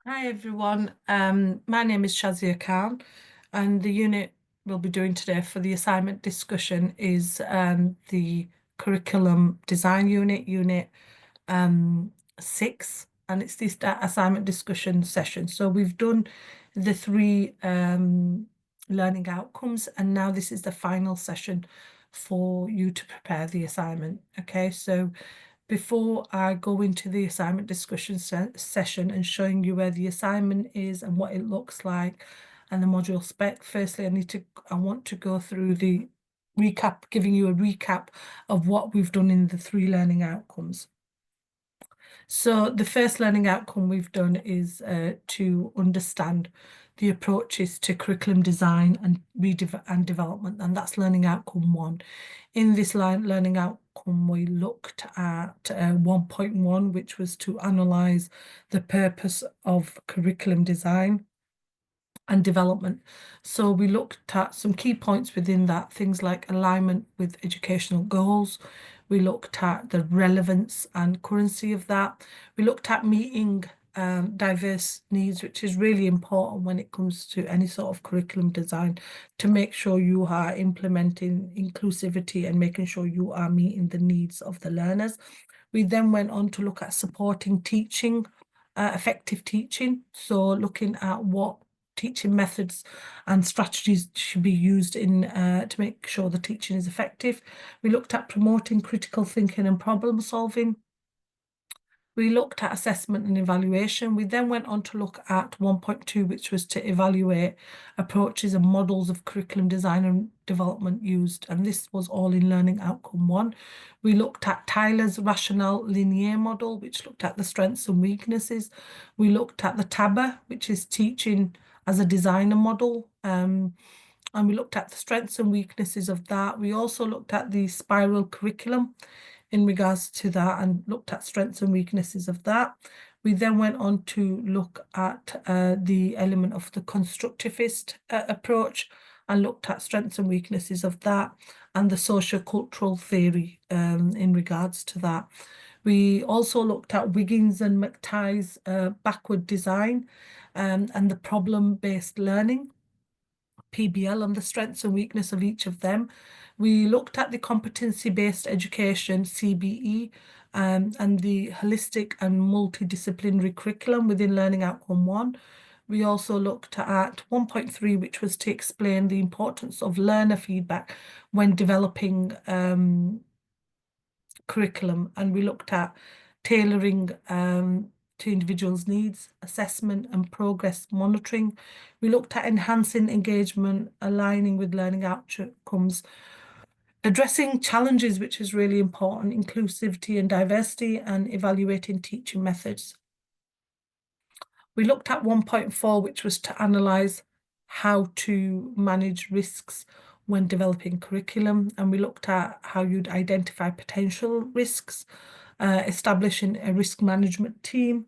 Hi everyone, my name is Shazia Khan, and the unit we'll be doing today for the assignment discussion is the curriculum design unit, unit 6, and it's this assignment discussion session. So we've done the three learning outcomes, and now this is the final session for you to prepare the assignment. Okay, so before I go into the assignment discussion session and showing you where the assignment is and what it looks like and the module spec, firstly, I want to go through the recap, giving you a recap of what we've done in the three learning outcomes. So the first learning outcome we've done is to understand the approaches to curriculum design and development, and that's learning outcome 1. In this learning outcome, we looked at 1.1, which was to analyse the purpose of curriculum design and development. So we looked at some key points within that, things like alignment with educational goals. We looked at the relevance and currency of that. We looked at meeting diverse needs, which is really important when it comes to any sort of curriculum design, to make sure you are implementing inclusivity and making sure you are meeting the needs of the learners. We then went on to look at supporting teaching, effective teaching. So looking at what teaching methods and strategies should be used in to make sure the teaching is effective. We looked at promoting critical thinking and problem solving. We looked at assessment and evaluation. We then went on to look at 1.2, which was to evaluate approaches and models of curriculum design and development used. And this was all in learning outcome 1. We looked at Tyler's rationale linear model, which looked at the strengths and weaknesses. We looked at the TABA, which is teaching as a designer model. And we looked at the strengths and weaknesses of that. We also looked at the spiral curriculum in regards to that and looked at strengths and weaknesses of that. We then went on to look at the element of the constructivist approach and looked at strengths and weaknesses of that and the socio-cultural theory in regards to that. We also looked at Wiggins and McTighe's backward design and the problem-based learning, PBL, and the strengths and weakness of each of them. We looked at the competency-based education, CBE, and the holistic and multidisciplinary curriculum within learning outcome 1. We also looked at 1.3, which was to explain the importance of learner feedback when developing curriculum, and we looked at tailoring to individuals' needs, assessment and progress monitoring. We looked at enhancing engagement, aligning with learning outcomes, addressing challenges, which is really important, inclusivity and diversity, and evaluating teaching methods. We looked at 1.4, which was to analyse how to manage risks when developing curriculum, and we looked at how you'd identify potential risks, establishing a risk management team,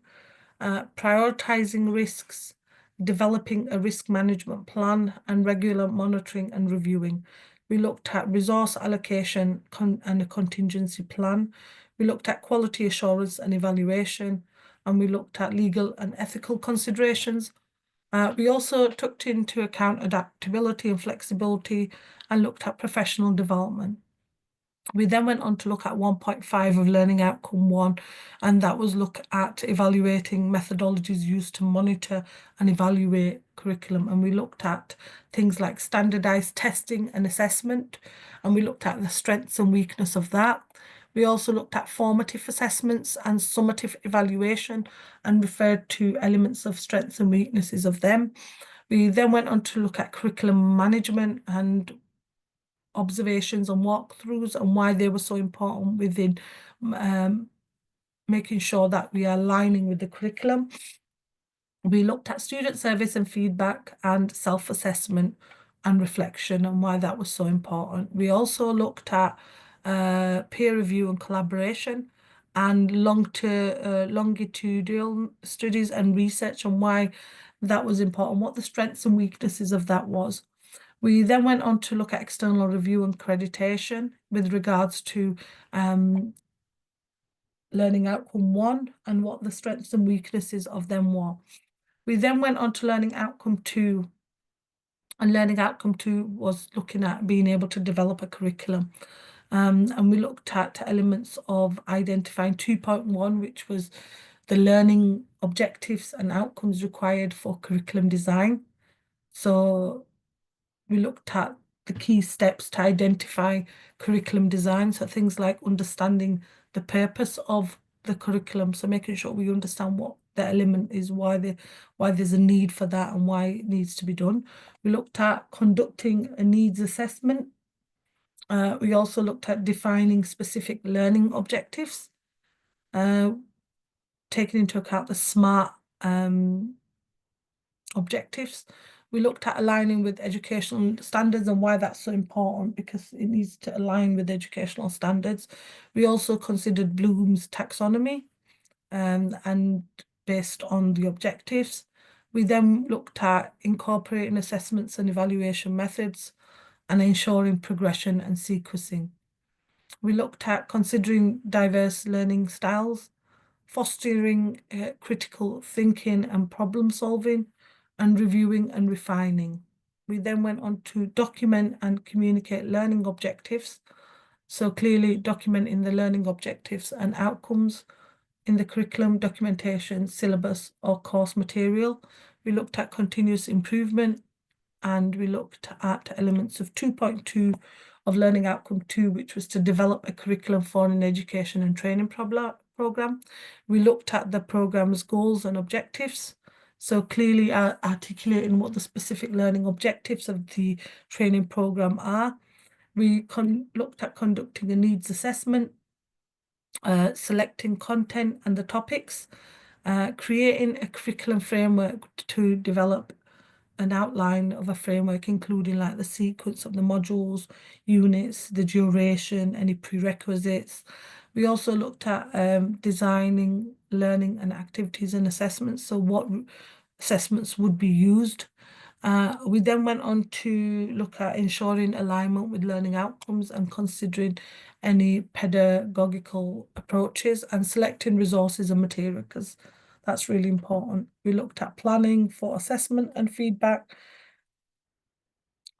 prioritising risks, developing a risk management plan, and regular monitoring and reviewing. We looked at resource allocation and a contingency plan. We looked at quality assurance and evaluation, and we looked at legal and ethical considerations. We also took into account adaptability and flexibility and looked at professional development. We then went on to look at 1.5 of learning outcome 1, and that was look at evaluating methodologies used to monitor and evaluate curriculum. And we looked at things like standardized testing and assessment, and we looked at the strengths and weakness of that. We also looked at formative assessments and summative evaluation and referred to elements of strengths and weaknesses of them. We then went on to look at curriculum management and observations and walkthroughs and why they were so important within making sure that we are aligning with the curriculum. We looked at student service and feedback and self-assessment and reflection and why that was so important. We also looked at peer review and collaboration and longitudinal studies and research and why that was important, what the strengths and weaknesses of that was. We then went on to look at external review and accreditation with regards to learning outcome 1 and what the strengths and weaknesses of them were. We then went on to learning outcome 2. And learning outcome 2 was looking at being able to develop a curriculum. And we looked at elements of identifying 2.1, which was the learning objectives and outcomes required for curriculum design. So we looked at the key steps to identify curriculum design. So things like understanding the purpose of the curriculum. So making sure we understand what the element is, why there's a need for that and why it needs to be done. We looked at conducting a needs assessment. We also looked at defining specific learning objectives, taking into account the SMART objectives. We looked at aligning with educational standards and why that's so important, because it needs to align with educational standards. We also considered Bloom's taxonomy and based on the objectives. We then looked at incorporating assessments and evaluation methods and ensuring progression and sequencing. We looked at considering diverse learning styles, fostering critical thinking and problem solving, and reviewing and refining. We then went on to document and communicate learning objectives. So clearly documenting the learning objectives and outcomes in the curriculum, documentation, syllabus, or course material. We looked at continuous improvement, and we looked at elements of 2.2 of learning outcome 2, which was to develop a curriculum for an education and training program. We looked at the program's goals and objectives. So clearly articulating what the specific learning objectives of the training program are. We looked at conducting a needs assessment, selecting content and the topics, creating a curriculum framework to develop an outline of a framework, including like the sequence of the modules, units, the duration, any prerequisites. We also looked at designing learning and activities and assessments, so what assessments would be used. We then went on to look at ensuring alignment with learning outcomes and considering any pedagogical approaches and selecting resources and material, because that's really important. We looked at planning for assessment and feedback,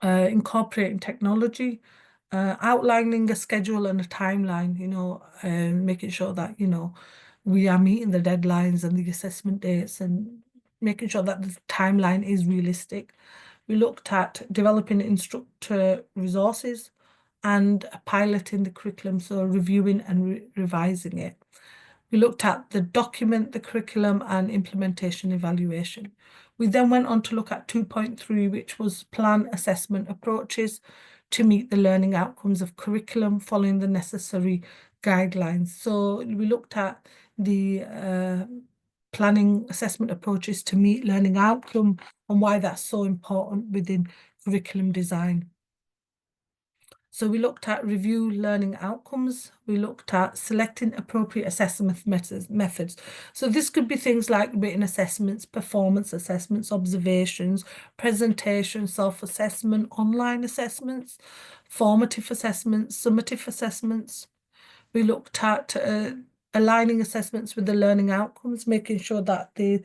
incorporating technology, outlining a schedule and a timeline, making sure that, we are meeting the deadlines and the assessment dates and making sure that the timeline is realistic. We looked at developing instructor resources and piloting the curriculum, so reviewing and revising it. We looked at the document, the curriculum and implementation evaluation. We then went on to look at 2.3, which was plan assessment approaches to meet the learning outcomes of curriculum following the necessary guidelines. So we looked at the planning assessment approaches to meet learning outcome and why that's so important within curriculum design. So we looked at review learning outcomes. We looked at selecting appropriate assessment methods. So this could be things like written assessments, performance assessments, observations, presentation, self-assessment, online assessments, formative assessments, summative assessments. We looked at aligning assessments with the learning outcomes, making sure that there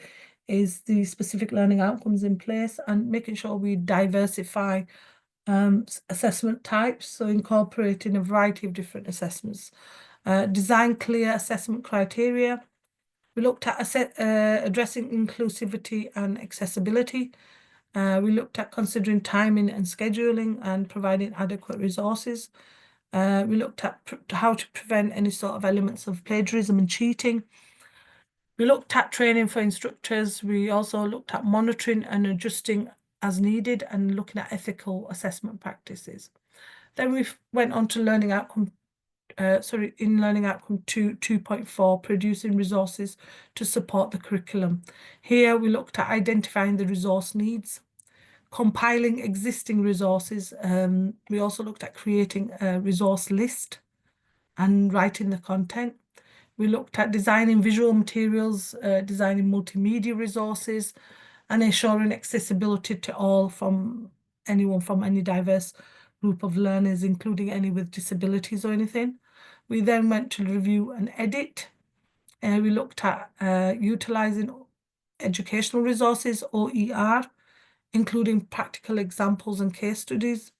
is the specific learning outcomes in place, and making sure we diversify assessment types, so incorporating a variety of different assessments. Design clear assessment criteria. We looked at addressing inclusivity and accessibility. We looked at considering timing and scheduling and providing adequate resources. We looked at how to prevent any sort of elements of plagiarism and cheating. We looked at training for instructors. We also looked at monitoring and adjusting as needed and looking at ethical assessment practices. Then we went on to learning outcome, in learning outcome 2.4, producing resources to support the curriculum. Here we looked at identifying the resource needs, compiling existing resources. We also looked at creating a resource list and writing the content. We looked at designing visual materials, designing multimedia resources, and ensuring accessibility to all anyone from any diverse group of learners, including any with disabilities or anything. We then went to review and edit. We looked at utilising educational resources, OER, including practical examples and case studies.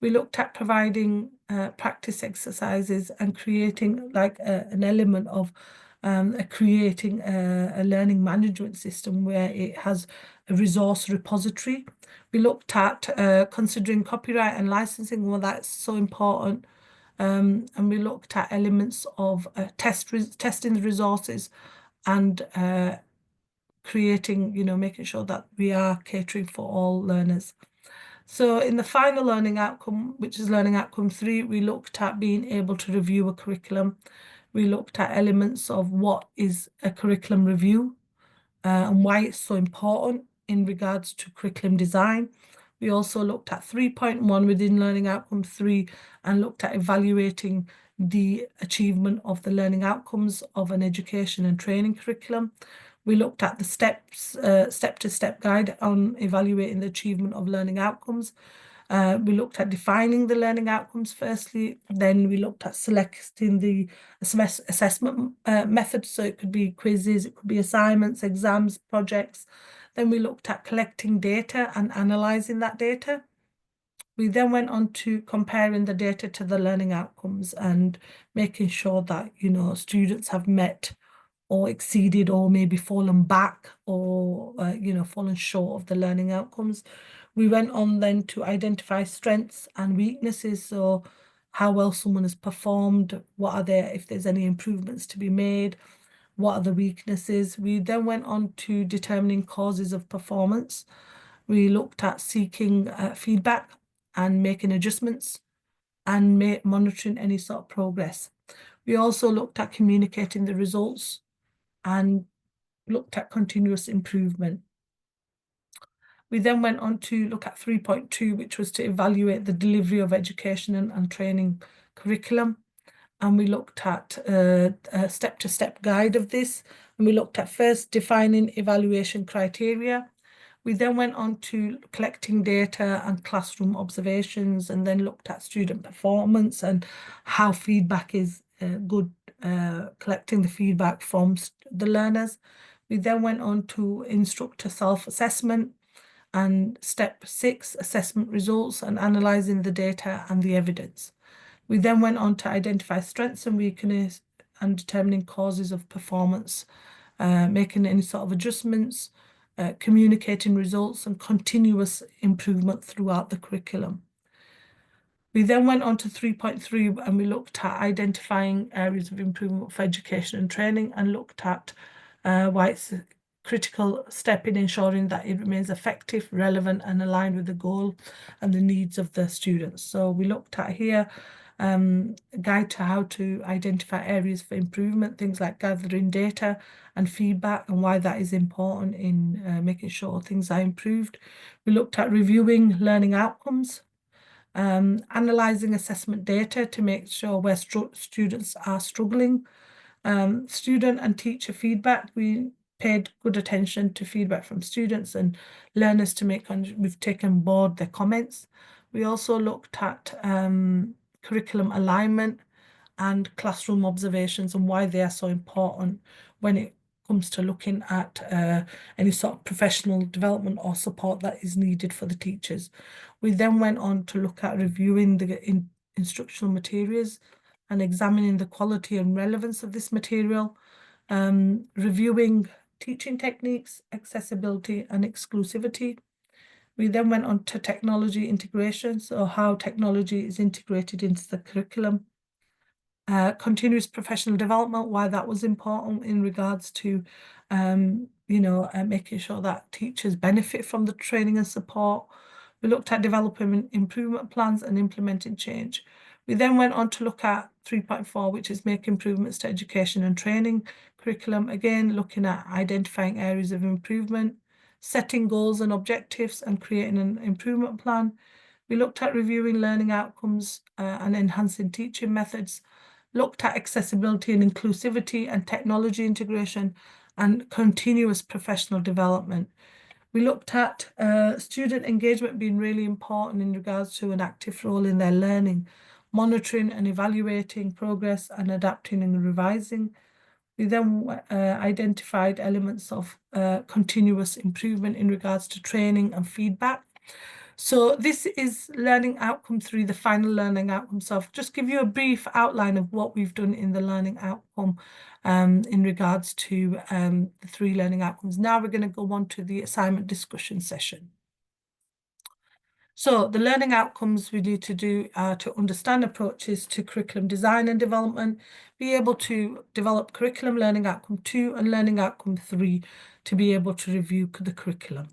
We looked at providing practice exercises and creating like an element of creating a learning management system where it has a resource repository. We looked at considering copyright and licensing, well, that's so important. And we looked at elements of testing the resources and creating, making sure that we are catering for all learners. So in the final learning outcome, which is learning outcome 3, we looked at being able to review a curriculum. We looked at elements of what is a curriculum review and why it's so important in regards to curriculum design. We also looked at 3.1 within learning outcome 3 and looked at evaluating the achievement of the learning outcomes of an education and training curriculum. We looked at the step-to-step guide on evaluating the achievement of learning outcomes. We looked at defining the learning outcomes firstly, then we looked at selecting the assessment method, so it could be quizzes, it could be assignments, exams, projects. Then we looked at collecting data and analysing that data. We then went on to comparing the data to the learning outcomes and making sure that, students have met or exceeded or maybe fallen back or, fallen short of the learning outcomes. We went on then to identify strengths and weaknesses. So how well someone has performed, what are there, if there's any improvements to be made, what are the weaknesses. We then went on to determining causes of performance. We looked at seeking feedback and making adjustments and monitoring any sort of progress. We also looked at communicating the results and looked at continuous improvement. We then went on to look at 3.2, which was to evaluate the delivery of education and training curriculum. And we looked at a step-to-step guide of this. And we looked at first defining evaluation criteria. We then went on to collecting data and classroom observations, and then looked at student performance and how feedback is good, collecting the feedback from the learners. We then went on to instructor self-assessment and step 6, assessment results and analysing the data and the evidence. We then went on to identify strengths and weaknesses and determining causes of performance, making any sort of adjustments, communicating results and continuous improvement throughout the curriculum. We then went on to 3.3 and we looked at identifying areas of improvement for education and training and looked at why it's a critical step in ensuring that it remains effective, relevant and aligned with the goal and the needs of the students. So we looked at here a guide to how to identify areas for improvement, things like gathering data and feedback and why that is important in making sure things are improved. We looked at reviewing learning outcomes, analysing assessment data to make sure where students are struggling, student and teacher feedback. We paid good attention to feedback from students and learners to we've taken on board their comments. We also looked at curriculum alignment and classroom observations and why they are so important when it comes to looking at any sort of professional development or support that is needed for the teachers. We then went on to look at reviewing the instructional materials and examining the quality and relevance of this material, reviewing teaching techniques, accessibility and exclusivity. We then went on to technology integration, so how technology is integrated into the curriculum. Continuous professional development, why that was important in regards to, making sure that teachers benefit from the training and support. We looked at developing improvement plans and implementing change. We then went on to look at 3.4, which is make improvements to education and training curriculum. Again, looking at identifying areas of improvement, setting goals and objectives and creating an improvement plan. We looked at reviewing learning outcomes and enhancing teaching methods, looked at accessibility and inclusivity and technology integration and continuous professional development. We looked at student engagement being really important in regards to an active role in their learning, monitoring and evaluating progress and adapting and revising. We then identified elements of continuous improvement in regards to training and feedback. So this is learning outcome 3, the final learning outcome. So I'll just give you a brief outline of what we've done in the learning outcome in regards to the 3 learning outcomes. Now we're going to go on to the assignment discussion session. So the learning outcomes we need to do are to understand approaches to curriculum design and development, be able to develop curriculum learning outcome 2 and learning outcome 3 to be able to review the curriculum.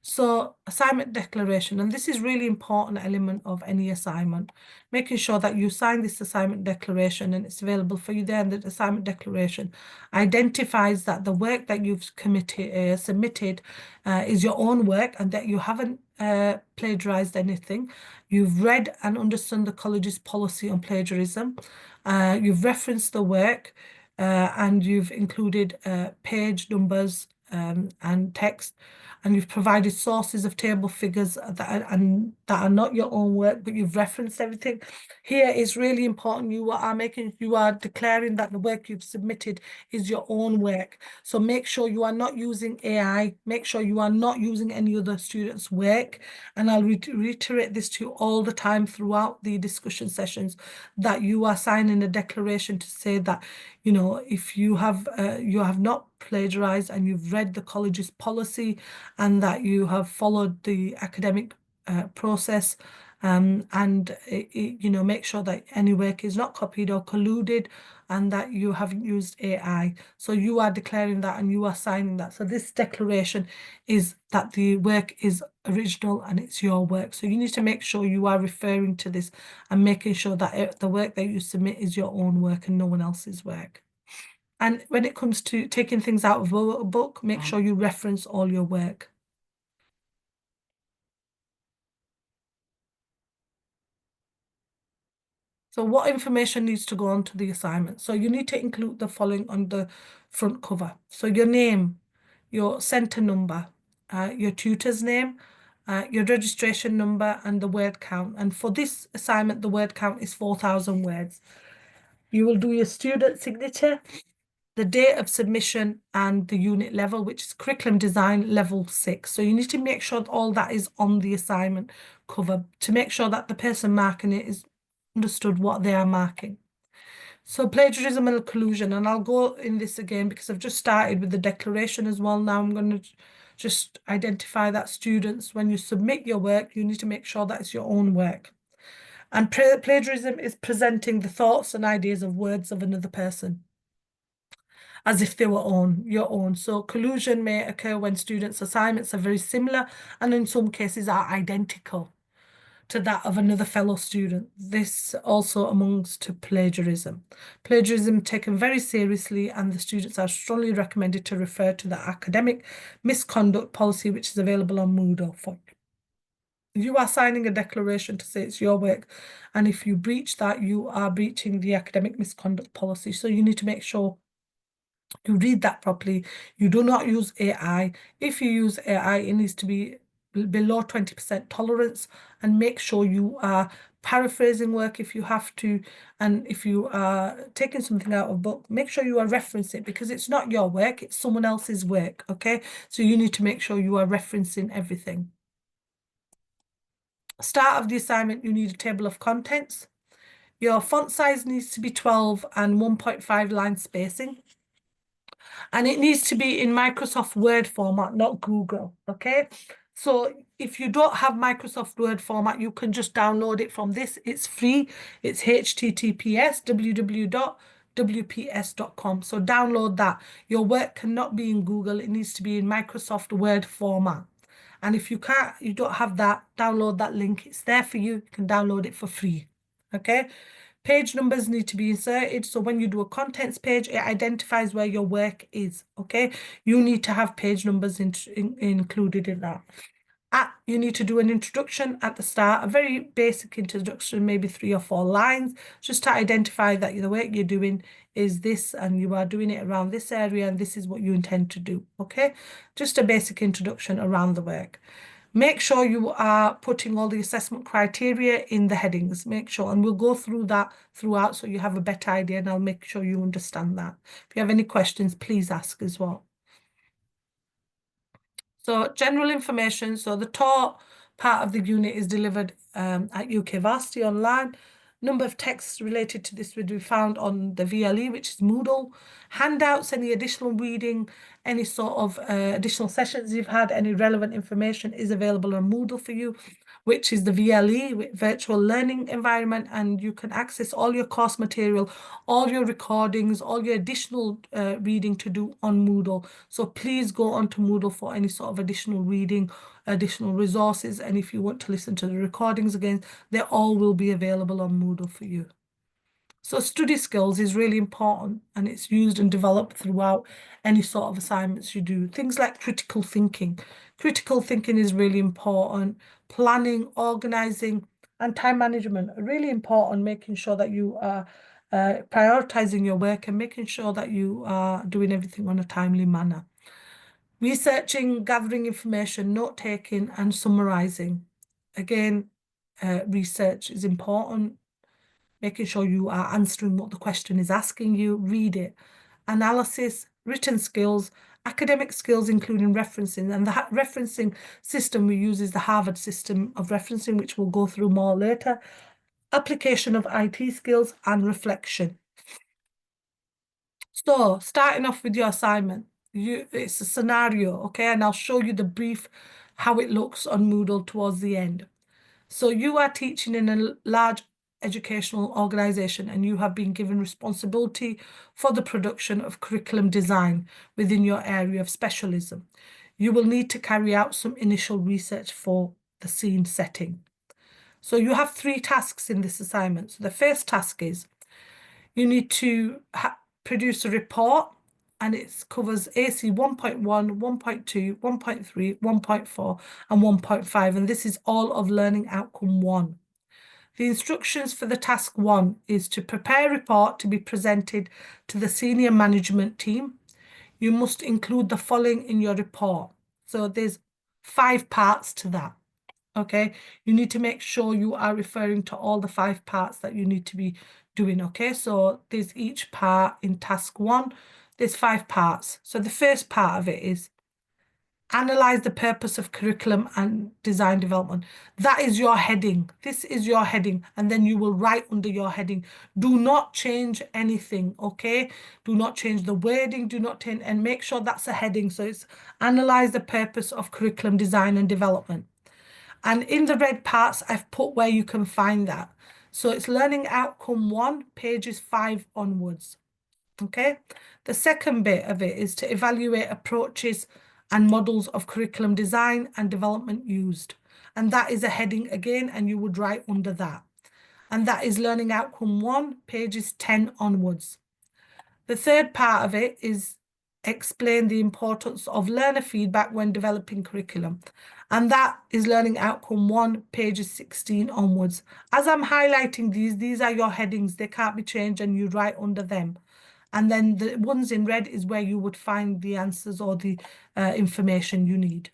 So assignment declaration, and this is really important element of any assignment, making sure that you sign this assignment declaration and it's available for you there. And the assignment declaration identifies that the work that you've submitted is your own work and that you haven't plagiarized anything. You've read and understood the college's policy on plagiarism. You've referenced the work and you've included page numbers and text, and you've provided sources of table figures that are not your own work, but you've referenced everything. Here is really important. You are declaring that the work you've submitted is your own work. So make sure you are not using AI. Make sure you are not using any other student's work. And I'll reiterate this to you all the time throughout the discussion sessions, that you are signing a declaration to say that, you know, if you have not plagiarized and you've read the college's policy and that you have followed the academic process, and you know, make sure that any work is not copied or colluded and that you haven't used AI. So you are declaring that and you are signing that. So this declaration is that the work is original and it's your work. So you need to make sure you are referring to this and making sure that the work that you submit is your own work and no one else's work. And when it comes to taking things out of a book, make sure you reference all your work. So what information needs to go on to the assignment? So you need to include the following on the front cover. So your name, your centre number, your tutor's name, your registration number, and the word count. And for this assignment, the word count is 4,000 words. You will do your student signature, the date of submission, and the unit level, which is curriculum design level 6. So you need to make sure that all that is on the assignment cover to make sure that the person marking it is understood what they are marking. So plagiarism and collusion, and I'll go in this again because I've just started with the declaration as well. Now I'm going to just identify that students, when you submit your work, you need to make sure that it's your own work. And plagiarism is presenting the thoughts and ideas of words of another person as if they were your own. So collusion may occur when students' assignments are very similar and in some cases are identical to that of another fellow student. This also amongst to plagiarism. Plagiarism taken very seriously, and the students are strongly recommended to refer to the academic misconduct policy, which is available on Moodle for you. You are signing a declaration to say it's your work, and if you breach that, you are breaching the academic misconduct policy. So you need to make sure you read that properly. You do not use AI. If you use AI, it needs to be below 20% tolerance, and make sure you are paraphrasing work if you have to. And if you are taking something out of a book, make sure you are referencing it because it's not your work, it's someone else's work. Okay, so you need to make sure you are referencing everything. Start of the assignment, you need a table of contents. Your font size needs to be 12 and 1.5 line spacing. And it needs to be in Microsoft Word format, not Google, okay? So if you don't have Microsoft Word format, you can just download it from this. It's free. It's https www.wps.com. So download that. Your work cannot be in Google. It needs to be in Microsoft Word format. And if you don't have that, download that link. It's there for you. You can download it for free, okay? Page numbers need to be inserted. So when you do a contents page, it identifies where your work is, okay? You need to have page numbers included in that. You need to do an introduction at the start, a very basic introduction, maybe 3 or 4 lines, just to identify that the work you're doing is this and you are doing it around this area and this is what you intend to do, okay? Just a basic introduction around the work. Make sure you are putting all the assessment criteria in the headings. Make sure, and we'll go through that throughout so you have a better idea, and I'll make sure you understand that. If you have any questions, please ask as well. So general information. So the taught part of the unit is delivered at UK Varsity Online. Number of texts related to this will be found on the VLE, which is Moodle. Handouts, any additional reading, any sort of additional sessions you've had, any relevant information is available on Moodle for you, which is the VLE, virtual learning environment, and you can access all your course material, all your recordings, all your additional reading to do on Moodle. So please go onto Moodle for any sort of additional reading, additional resources, and if you want to listen to the recordings again, they all will be available on Moodle for you. So study skills is really important, and it's used and developed throughout any sort of assignments you do. Things like critical thinking. Critical thinking is really important. Planning, organizing, and time management are really important, making sure that you are prioritizing your work and making sure that you are doing everything on a timely manner. Researching, gathering information, note-taking, and summarizing. Again, research is important. Making sure you are answering what the question is asking you, read it. Analysis, written skills, academic skills, including referencing. And the referencing system we use is the Harvard system of referencing, which we'll go through more later. Application of IT skills and reflection. So starting off with your assignment, it's a scenario, okay? And I'll show you the brief, how it looks on Moodle towards the end. So you are teaching in a large educational organization and you have been given responsibility for the production of curriculum design within your area of specialism. You will need to carry out some initial research for the scene setting. So you have 3 tasks in this assignment. So the first task is you need to produce a report, and it covers AC 1.1, 1.2, 1.3, 1.4, and 1.5. And this is all of learning outcome 1. The instructions for the task 1 is to prepare a report to be presented to the senior management team. You must include the following in your report. So there's 5 parts to that. Okay, you need to make sure you are referring to all the 5 parts that you need to be doing. Okay, so there's each part in task 1. There's 5 parts. So the first part of it is analyze the purpose of curriculum and design development. That is your heading. This is your heading, and then you will write under your heading. Do not change anything, okay? Do not change the wording, do not change, and make sure that's a heading. So it's analyze the purpose of curriculum design and development. And in the red parts, I've put where you can find that. So it's learning outcome 1, pages 5 onwards. Okay. The second bit of it is to evaluate approaches and models of curriculum design and development used. And that is a heading again, and you would write under that. And that is learning outcome 1, pages 10 onwards. The third part of it is explain the importance of learner feedback when developing curriculum. And that is learning outcome 1, pages 16 onwards. As I'm highlighting these are your headings. They can't be changed, and you write under them. And then the ones in red is where you would find the answers or the information you need.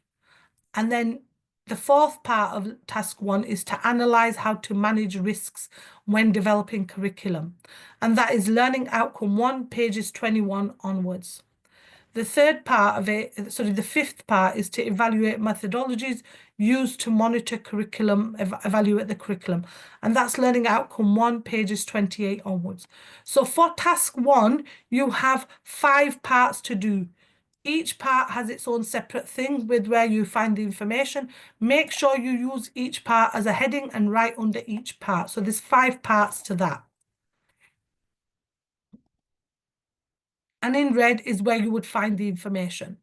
And then the fourth part of task 1 is to analyze how to manage risks when developing curriculum. And that is learning outcome 1, pages 21 onwards. The third part of it, sorry, the fifth part is to evaluate methodologies used to monitor curriculum, evaluate the curriculum. And that's learning outcome 1, pages 28 onwards. So for task 1, you have 5 parts to do. Each part has its own separate thing with where you find the information. Make sure you use each part as a heading and write under each part. So there's 5 parts to that. And in red is where you would find the information.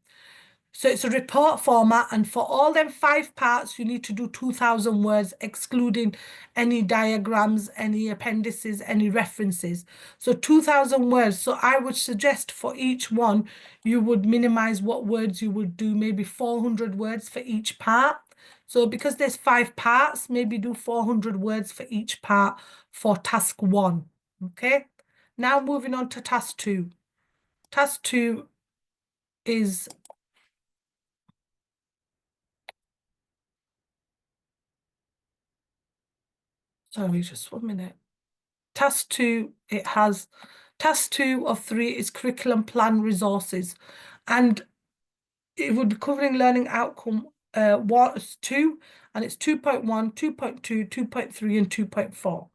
So it's a report format, and for all them 5 parts, you need to do 2,000 words, excluding any diagrams, any appendices, any references. So 2,000 words. So I would suggest for each one, you would minimize what words you would do, maybe 400 words for each part. So because there's 5 parts, maybe do 400 words for each part for task 1. Okay. Now moving on to task 2. Task 2 is Sorry, just 1 minute. Task 2, it has task 2 of 3 is curriculum plan resources, and it would be covering learning outcome 2, and it's 2.1, 2.2, 2.3, and 2.4.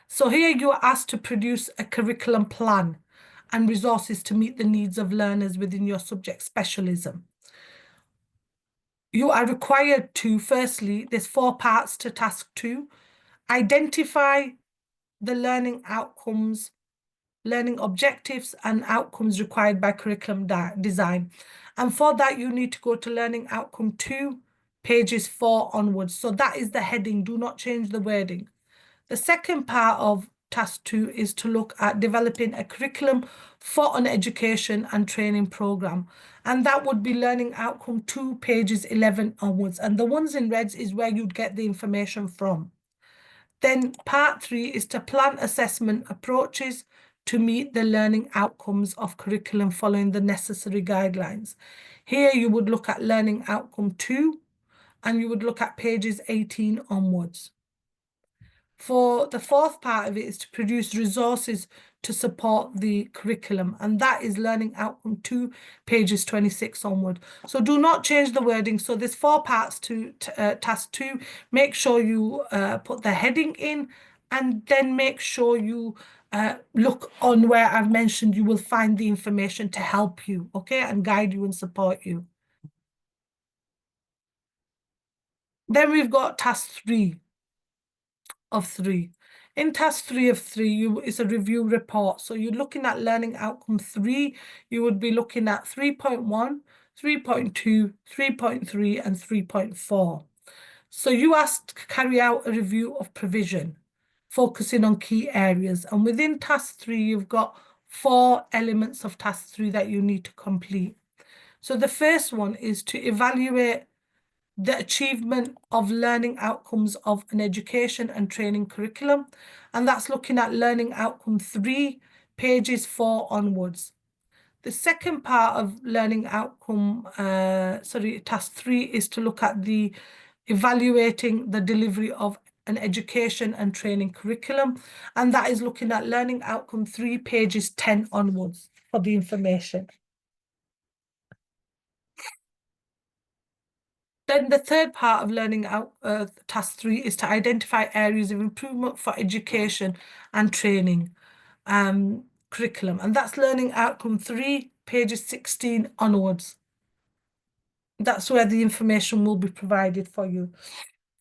So here you are asked to produce a curriculum plan and resources to meet the needs of learners within your subject specialism. You are required to, firstly, there's 4 parts to task 2. Identify the learning outcomes, learning objectives and outcomes required by curriculum design. And for that, you need to go to learning outcome 2, pages 4 onwards. So that is the heading. Do not change the wording. The second part of task 2 is to look at developing a curriculum for an education and training program. And that would be learning outcome 2, pages 11 onwards. And the ones in reds is where you'd get the information from. Then part 3 is to plan assessment approaches to meet the learning outcomes of curriculum following the necessary guidelines. Here you would look at learning outcome 2, and you would look at pages 18 onwards. For the fourth part of it is to produce resources to support the curriculum, and that is learning outcome 2, pages 26 onward. So do not change the wording. So there's 4 parts to task 2. Make sure you put the heading in, and then make sure you look on where I've mentioned. You will find the information to help you, okay, and guide you and support you. Then we've got task 3 of 3. In task 3 of 3, it's a review report. So you're looking at learning outcome 3. You would be looking at 3.1, 3.2, 3.3, and 3.4. So you asked to carry out a review of provision, focusing on key areas. And within task 3, you've got 4 elements of task 3 that you need to complete. So the first one is to evaluate the achievement of learning outcomes of an education and training curriculum. And that's looking at learning outcome 3, pages 4 onwards. The second part of learning outcome, task 3 is to look at the evaluating the delivery of an education and training curriculum. And that is looking at learning outcome 3, pages 10 onwards for the information. Then the third part of learning task 3 is to identify areas of improvement for education and training curriculum. And that's learning outcome 3, pages 16 onwards. That's where the information will be provided for you.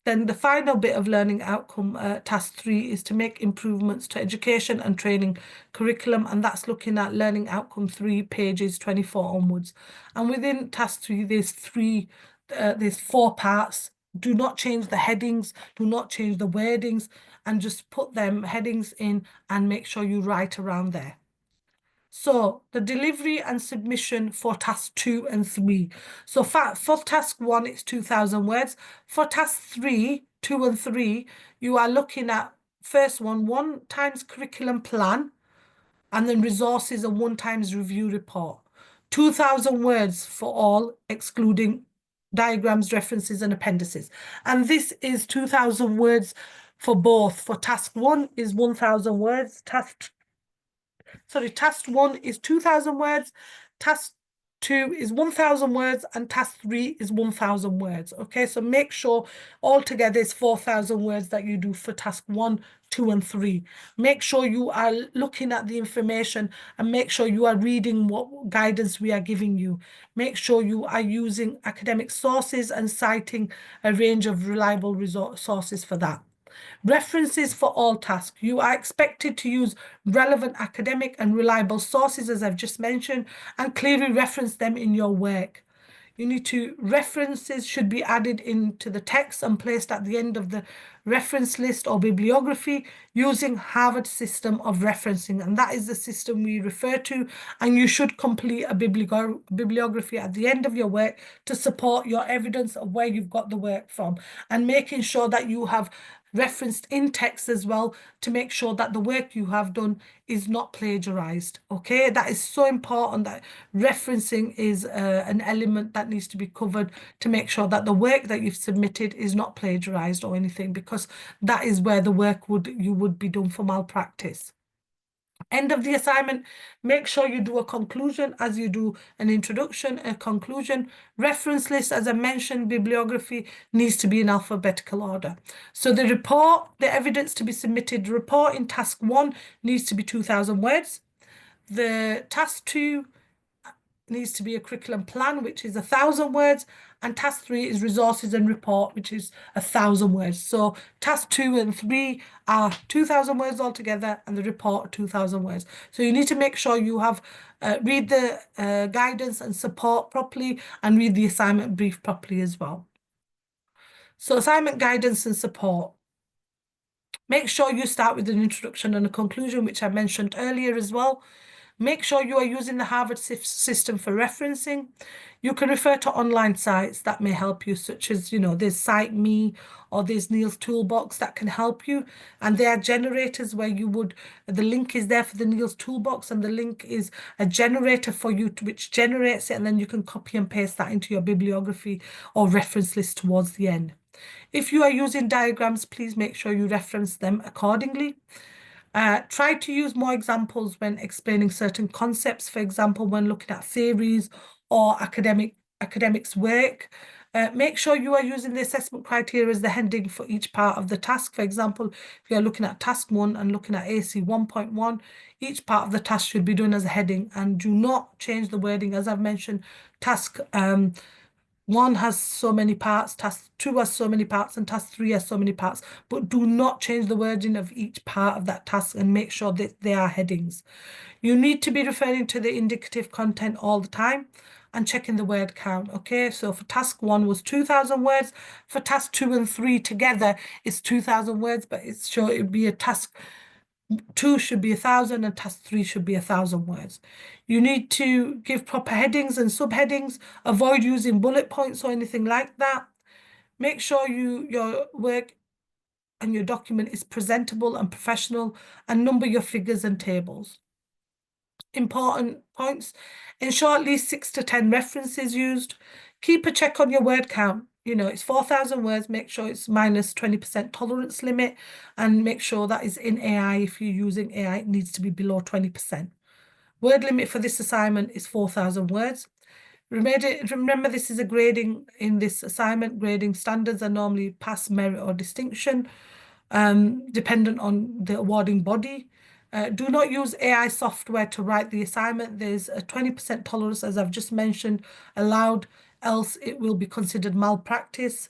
Then the final bit of learning outcome task 3 is to make improvements to education and training curriculum, and that's looking at learning outcome 3, pages 24 onwards. And within task 3, there's 4 parts. Do not change the headings, do not change the wordings, and just put them headings in and make sure you write around there. So the delivery and submission for task 2 and 3. So for task 1, it's 2,000 words. For task 3, 2 and 3, you are looking at first 1 times curriculum plan, and then resources and 1 times review report. 2,000 words for all, excluding diagrams, references, and appendices. And this is 2,000 words for both. For task 1 is 1,000 words. Task 1 is 2,000 words, task 2 is 1,000 words, and task 3 is 1,000 words. Okay, so make sure altogether it's 4,000 words that you do for task 1, 2, and 3. Make sure you are looking at the information and make sure you are reading what guidance we are giving you. Make sure you are using academic sources and citing a range of reliable sources for that. References for all tasks. You are expected to use relevant academic and reliable sources, as I've just mentioned, and clearly reference them in your work. You need to, references should be added into the text and placed at the end of the reference list or bibliography using Harvard system of referencing. And that is the system we refer to. And you should complete a bibliography at the end of your work to support your evidence of where you've got the work from, and making sure that you have referenced in text as well to make sure that the work you have done is not plagiarized. Okay, that is so important, that referencing is an element that needs to be covered to make sure that the work that you've submitted is not plagiarized or anything, because that is where the work would be done for malpractice. End of the assignment, make sure you do a conclusion as you do an introduction, a conclusion. Reference list, as I mentioned, bibliography needs to be in alphabetical order. So the report, the evidence to be submitted, report in task 1 needs to be 2,000 words. The task 2 needs to be a curriculum plan, which is 1,000 words, and task 3 is resources and report, which is 1,000 words. So task 2 and 3 are 2,000 words altogether, and the report 2,000 words. So you need to make sure you have read the guidance and support properly, and read the assignment brief properly as well. So assignment guidance and support. Make sure you start with an introduction and a conclusion, which I mentioned earlier as well. Make sure you are using the Harvard system for referencing. You can refer to online sites that may help you, such as, there's Cite Me or there's Neil's Toolbox that can help you. And they are generators where the link is there for the Neil's Toolbox, and the link is a generator for you which generates it, and then you can copy and paste that into your bibliography or reference list towards the end. If you are using diagrams, please make sure you reference them accordingly. Try to use more examples when explaining certain concepts, for example, when looking at theories or academics work. Make sure you are using the assessment criteria as the heading for each part of the task. For example, if you are looking at task 1 and looking at AC 1.1, each part of the task should be done as a heading, and do not change the wording. As I've mentioned, task 1 has so many parts, task 2 has so many parts, and task 3 has so many parts, but do not change the wording of each part of that task, and make sure that they are headings. You need to be referring to the indicative content all the time and checking the word count. Okay, so for task 1 was 2,000 words. For task 2 and 3 together, it's 2,000 words, but it's sure it would be a task 2 should be 1,000 and task 3 should be 1,000 words. You need to give proper headings and subheadings. Avoid using bullet points or anything like that. Make sure your work and your document is presentable and professional, and number your figures and tables. Important points: ensure at least 6 to 10 references used. Keep a check on your word count. It's 4,000 words. Make sure it's minus 20% tolerance limit, and make sure that is in AI. If you're using AI, it needs to be below 20%. Word limit for this assignment is 4,000 words. Remember, this is a grading in this assignment. Grading standards are normally pass, merit, or distinction, dependent on the awarding body. Do not use AI software to write the assignment. There's a 20% tolerance, as I've just mentioned, allowed, else it will be considered malpractice.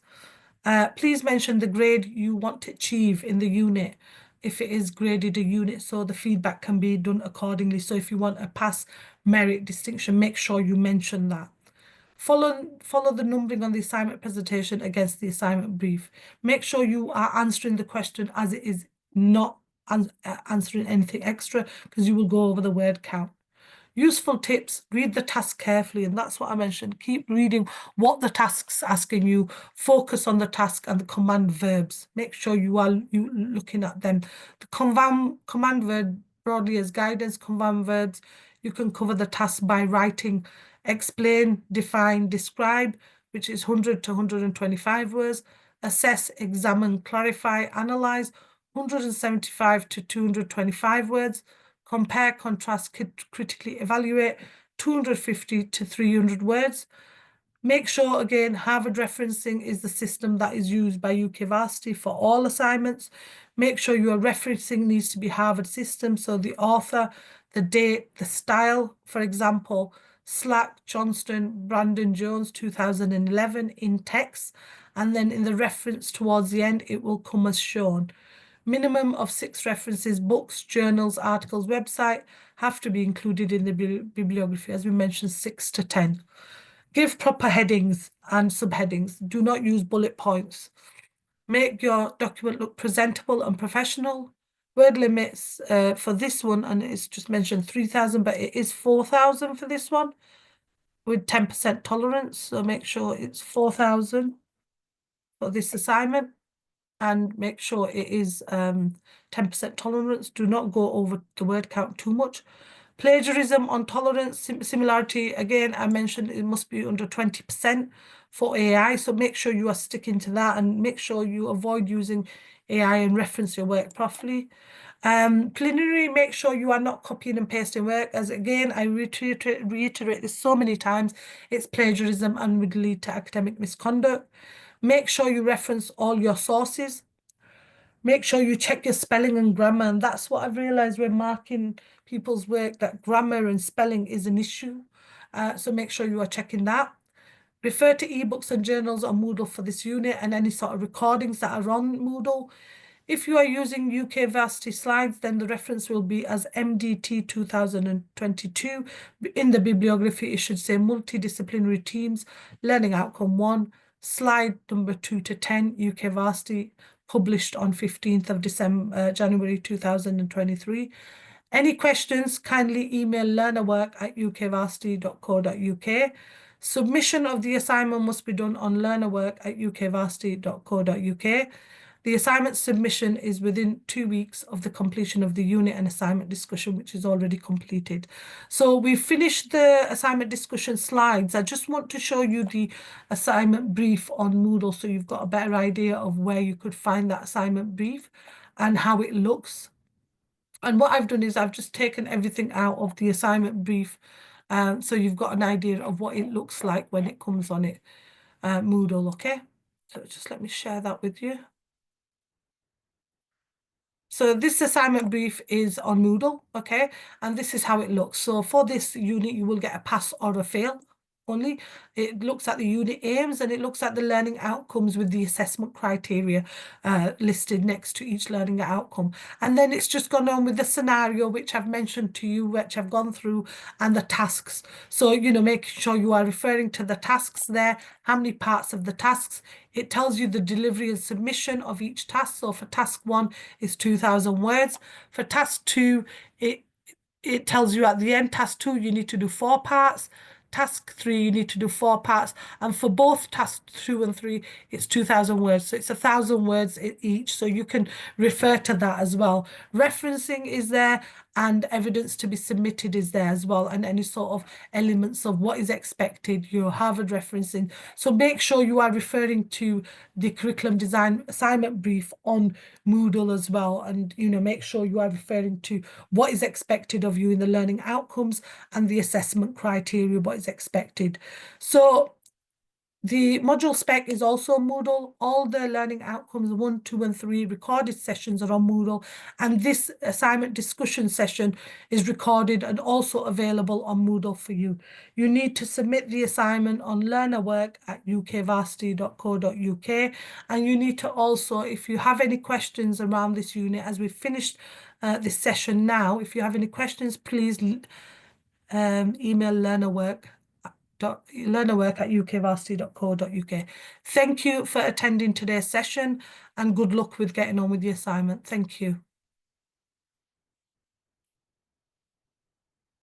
Please mention the grade you want to achieve in the unit, if it is graded a unit, so the feedback can be done accordingly. So if you want a pass, merit, distinction, make sure you mention that. Follow the numbering on the assignment presentation against the assignment brief. Make sure you are answering the question as it is, not answering anything extra, because you will go over the word count. Useful tips: read the task carefully, and that's what I mentioned. Keep reading what the task's asking you. Focus on the task and the command verbs. Make sure you are looking at them. The command verb broadly as guidance. Command verbs, you can cover the task by writing explain, define, describe, which is 100 to 125 words. Assess, examine, clarify, analyze, 175 to 225 words. Compare, contrast, critically evaluate, 250 to 300 words. Make sure, again, Harvard referencing is the system that is used by UK Varsity for all assignments. Make sure your referencing needs to be Harvard system, so the author, the date, the style. For example, Slack, Johnston, Brandon Jones, 2011 in text, and then in the reference towards the end, it will come as shown. Minimum of 6 references, books, journals, articles, website have to be included in the bibliography, as we mentioned, 6 to 10. Give proper headings and subheadings. Do not use bullet points. Make your document look presentable and professional. Word limits for this one, and it's just mentioned 3,000, but it is 4,000 for this one with 10% tolerance. So make sure it's 4,000 for this assignment. and make sure it is 10% tolerance. Do not go over the word count too much. Plagiarism on tolerance, similarity, again, I mentioned it must be under 20% for AI, so make sure you are sticking to that and make sure you avoid using AI and reference your work properly. Plenary, make sure you are not copying and pasting work, as again, I reiterate this so many times, it's plagiarism and would lead to academic misconduct. Make sure you reference all your sources. Make sure you check your spelling and grammar, and that's what I've realized when marking people's work, that grammar and spelling is an issue. So make sure you are checking that. Refer to ebooks and journals on Moodle for this unit and any sort of recordings that are on Moodle. If you are using UK Versity slides, then the reference will be as MDT 2022. In the bibliography, it should say Multidisciplinary Teams, Learning Outcome 1, slide number 2 to 10, UK Versity, published on 15th of January 2023. Any questions, kindly email learnerwork@ukvarsity.co.uk. Submission of the assignment must be done on learnerwork@ukvarsity.co.uk. The assignment submission is within 2 weeks of the completion of the unit and assignment discussion, which is already completed. So we've finished the assignment discussion slides. I just want to show you the assignment brief on Moodle so you've got a better idea of where you could find that assignment brief and how it looks. And what I've done is I've just taken everything out of the assignment brief, so you've got an idea of what it looks like when it comes on it, Moodle, okay? So just let me share that with you. So this assignment brief is on Moodle, okay? And this is how it looks. So for this unit, you will get a pass or a fail only. It looks at the unit aims and it looks at the learning outcomes with the assessment criteria listed next to each learning outcome. And then it's just gone on with the scenario, which I've mentioned to you, which I've gone through, and the tasks. So, you know, making sure you are referring to the tasks there, how many parts of the tasks. It tells you the delivery and submission of each task. So for task 1, it's 2,000 words. For task 2, it tells you at the end, task 2, you need to do 4 parts. Task 3, you need to do 4 parts. And for both task 2 and 3, it's 2,000 words. So it's 1,000 words each. So you can refer to that as well. Referencing is there and evidence to be submitted is there as well. And any sort of elements of what is expected, your Harvard referencing. So make sure you are referring to the curriculum design assignment brief on Moodle as well. And, you know, make sure you are referring to what is expected of you in the learning outcomes and the assessment criteria, what is expected. So the module spec is also Moodle. All the learning outcomes 1, 2, and 3 recorded sessions are on Moodle. And this assignment discussion session is recorded and also available on Moodle for you. You need to submit the assignment on learnerwork@ukvarsity.co.uk. And you need to also, if you have any questions around this unit, as we've finished this session now, if you have any questions, please email learnerwork@ukvarsity.co.uk. Thank you for attending today's session and good luck with getting on with the assignment. Thank you.